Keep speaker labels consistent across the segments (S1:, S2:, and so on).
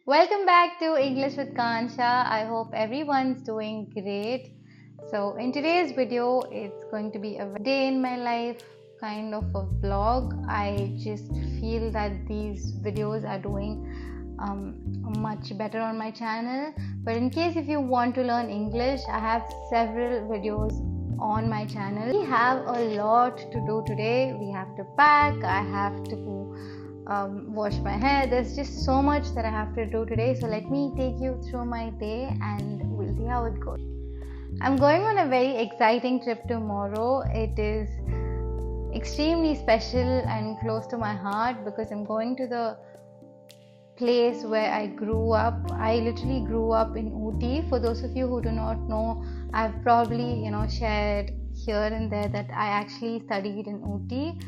S1: Welcome back to English with Kansha. I hope everyone's doing great. So, in today's video, it's going to be a day in my life kind of a vlog. I just feel that these videos are doing much better on my channel. But in case if you want to learn English, I have several videos on my channel. We have a lot to do today. We have to pack, I have to wash my hair. There's just so much that I have to do today. So let me take you through my day and we'll see how it goes. I'm going on a very exciting trip tomorrow. It is extremely special and close to my heart because I'm going to the place where I grew up. I literally grew up in Ooty. For those of you who do not know, I've probably shared here and there that I actually studied in Ooty.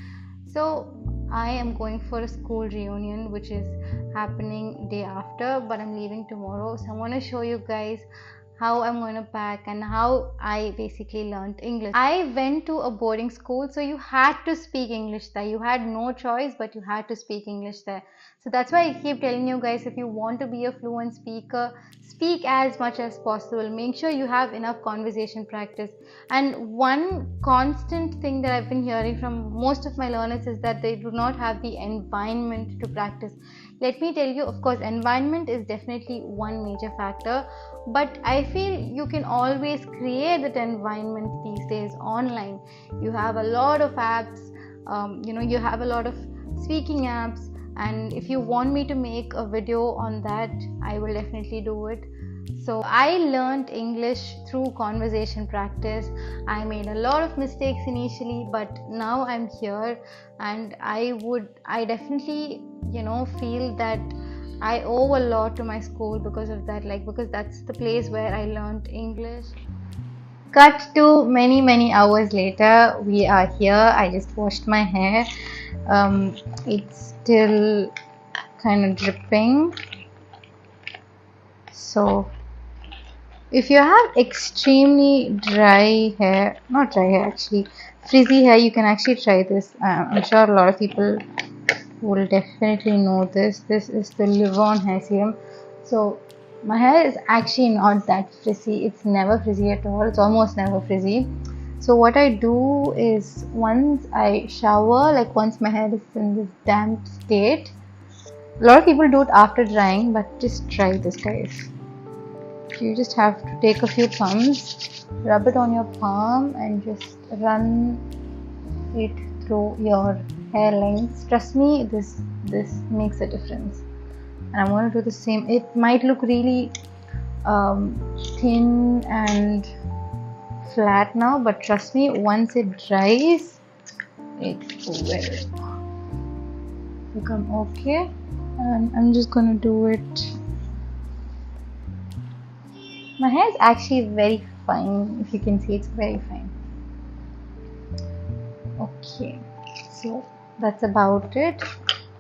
S1: So I am going for a school reunion which is happening day after, but I'm leaving tomorrow. So I want to show you guys how I'm going to pack and how I basically learned English. I went to a boarding school, so you had to speak English there. You had no choice, but you had to speak English there. So that's why I keep telling you guys, if you want to be a fluent speaker, speak as much as possible. Make sure you have enough conversation practice. And one constant thing that I've been hearing from most of my learners is that they do not have the environment to practice. Let me tell you, of course, environment is definitely one major factor, but I feel you can always create that environment these days online. You have a lot of apps, you have a lot of speaking apps, and if you want me to make a video on that, I will definitely do it. So I learned English through conversation practice. I made a lot of mistakes initially, but now I'm here, and I definitely feel that I owe a lot to my school because of that, because that's the place where I learned English. Cut to many hours later, we are here. I just washed my hair. It's still kind of dripping. So if you have extremely dry hair, not dry hair actually, frizzy hair, you can actually try this. I'm sure a lot of people will definitely know this. This is the Live-On hair serum. So my hair is actually not that frizzy. It's never frizzy at all. It's almost never frizzy. So what I do is, once I shower, like once my hair is in this damp state, a lot of people do it after drying, but just try this, guys. You just have to take a few pumps, rub it on your palm, and just run it through your hair lengths. Trust me, this makes a difference. And I want to do the same. It might look really thin and flat now, but trust me, once it dries, it will become okay. And I'm just gonna do it. My hair is actually very fine. If you can see, it's very fine. Okay, so that's about it.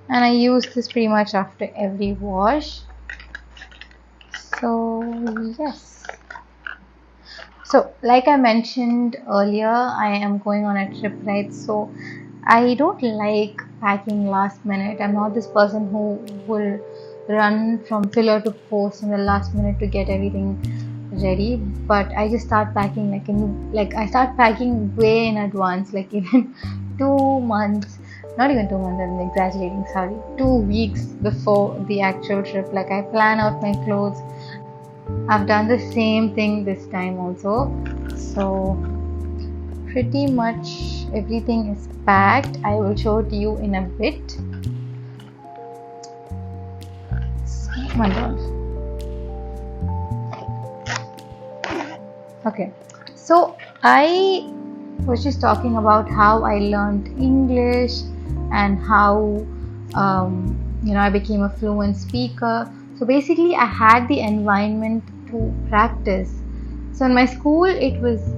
S1: And I use this pretty much after every wash. So yes. So like I mentioned earlier, I am going on a trip, right? So I don't like packing last minute. I'm not this person who will run from pillar to post in the last minute to get everything ready, but I just start packing I start packing way in advance, like even 2 months, not even 2 months, I'm exaggerating, sorry, 2 weeks before the actual trip. Like I plan out my clothes. I've done the same thing this time also. So pretty much everything is packed. I will show it to you in a bit. Oh my god. Okay, so I was just talking about how I learned English and how I became a fluent speaker. So basically I had the environment to practice. So in my school it was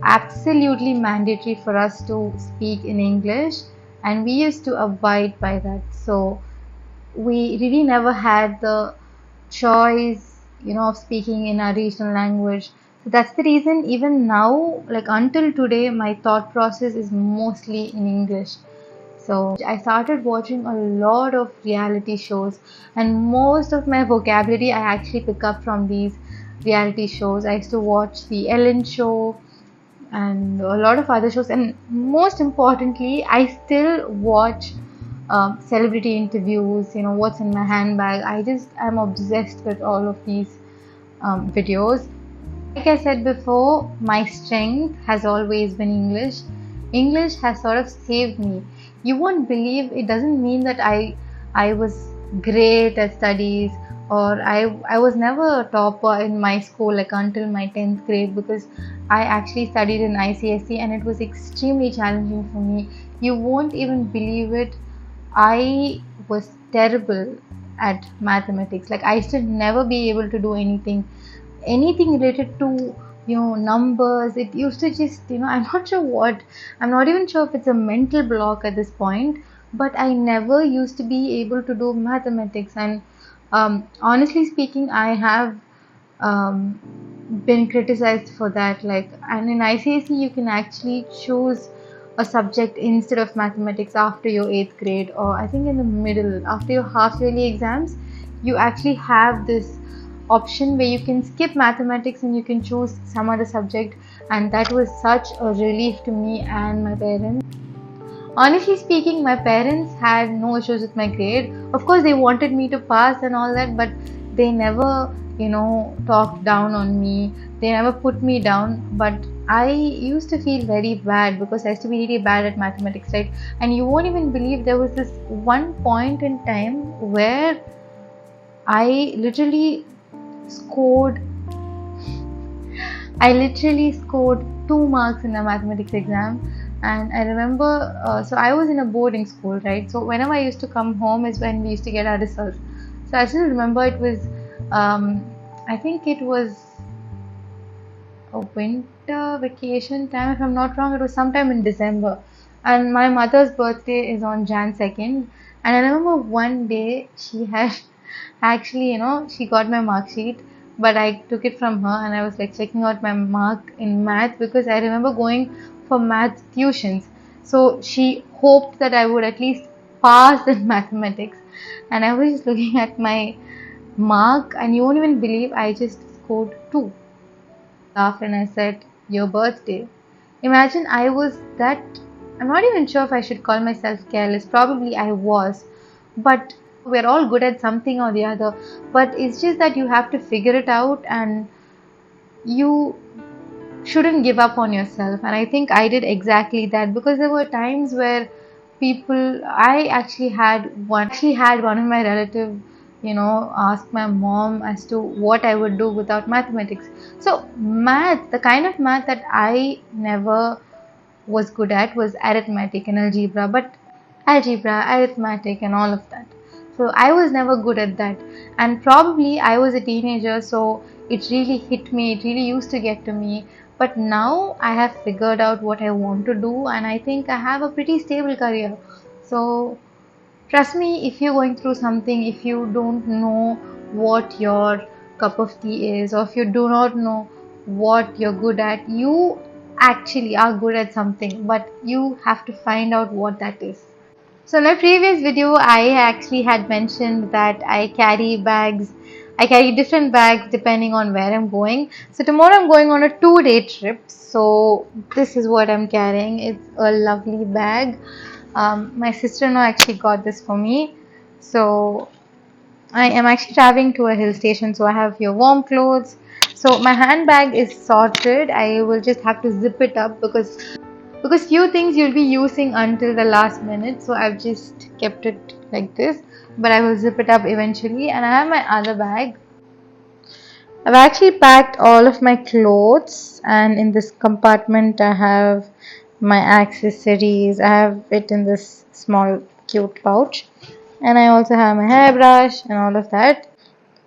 S1: absolutely mandatory for us to speak in English, and we used to abide by that. So we really never had the choice of speaking in our regional language. So that's the reason even now, like until today, my thought process is mostly in English. So I started watching a lot of reality shows, and most of my vocabulary I actually pick up from these reality shows. I used to watch the Ellen show and a lot of other shows, and most importantly, I still watch celebrity interviews. What's in my handbag. I'm obsessed with all of these videos. Like I said before, my strength has always been English. English has sort of saved me. You won't believe, it doesn't mean that I was great at studies, or I was never a topper in my school like until my 10th grade, because I actually studied in ICSE and it was extremely challenging for me. You won't even believe it. I was terrible at mathematics. Like, I used to never be able to do anything related to numbers. It used to just I'm not even sure if it's a mental block at this point, but I never used to be able to do mathematics. And honestly speaking, I have um, been criticized for that. Like, and in ICSE you can actually choose a subject instead of mathematics after your 8th grade, or I think in the middle after your half yearly exams. You actually have this option where you can skip mathematics and you can choose some other subject, and that was such a relief to me and my parents. Honestly speaking, my parents had no issues with my grade. Of course, they wanted me to pass and all that, but they never, talked down on me. They never put me down. But I used to feel very bad because I used to be really bad at mathematics, right? And you won't even believe, there was this one point in time where I literally scored I literally scored 2 marks in a mathematics exam. And I remember, so I was in a boarding school, right? So whenever I used to come home is when we used to get our results. So I still remember it was, I think it was a winter vacation time, if I'm not wrong. It was sometime in December. And my mother's birthday is on Jan 2nd. And I remember one day she had actually, she got my mark sheet, but I took it from her and I was like checking out my mark in math, because I remember going for math tuitions. So she hoped that I would at least pass in mathematics. And I was just looking at my mark, and you won't even believe I just scored 2. Laughed and I said, "Your birthday." Imagine, I was that. I'm not even sure if I should call myself careless. Probably I was. But we're all good at something or the other. But it's just that you have to figure it out, and you shouldn't give up on yourself. And I think I did exactly that, because there were times where I actually had one of my relatives ask my mom as to what I would do without mathematics. So math, the kind of math that I never was good at, was arithmetic and algebra, arithmetic, and all of that. So I was never good at that, and probably I was a teenager, so it really hit me. It really used to get to me. But now I have figured out what I want to do, and I think I have a pretty stable career. So trust me, if you're going through something, if you don't know what your cup of tea is, or if you do not know what you're good at, you actually are good at something, but you have to find out what that is. So in my previous video, I actually had mentioned that I carry different bags depending on where I'm going. So tomorrow I'm going on a 2-day trip. So this is what I'm carrying. It's a lovely bag. My sister-in-law actually got this for me. So I am actually traveling to a hill station, so I have here warm clothes. So my handbag is sorted. I will just have to zip it up, because few things you'll be using until the last minute. So I've just kept it like this, but I will zip it up eventually. And I have my other bag. I've actually packed all of my clothes, and in this compartment I have my accessories. I have it in this small cute pouch, and I also have my hairbrush and all of that.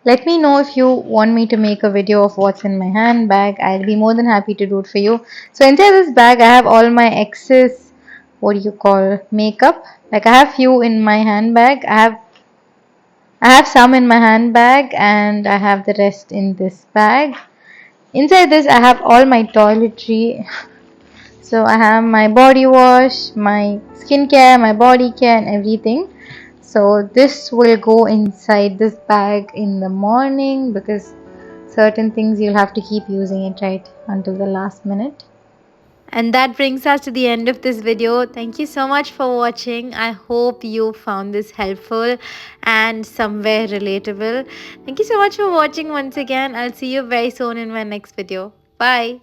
S1: Let me know if you want me to make a video of what's in my handbag. I'll be more than happy to do it for you. So inside this bag I have all my excess, what do you call, makeup. Like, I have few in my handbag. I have some in my handbag, and I have the rest in this bag. Inside this I have all my toiletry. So I have my body wash, my skincare, my body care, and everything. So this will go inside this bag in the morning because certain things you'll have to keep using it right until the last minute. And that brings us to the end of this video. Thank you so much for watching. I hope you found this helpful and somewhere relatable. Thank you so much for watching once again. I'll see you very soon in my next video. Bye.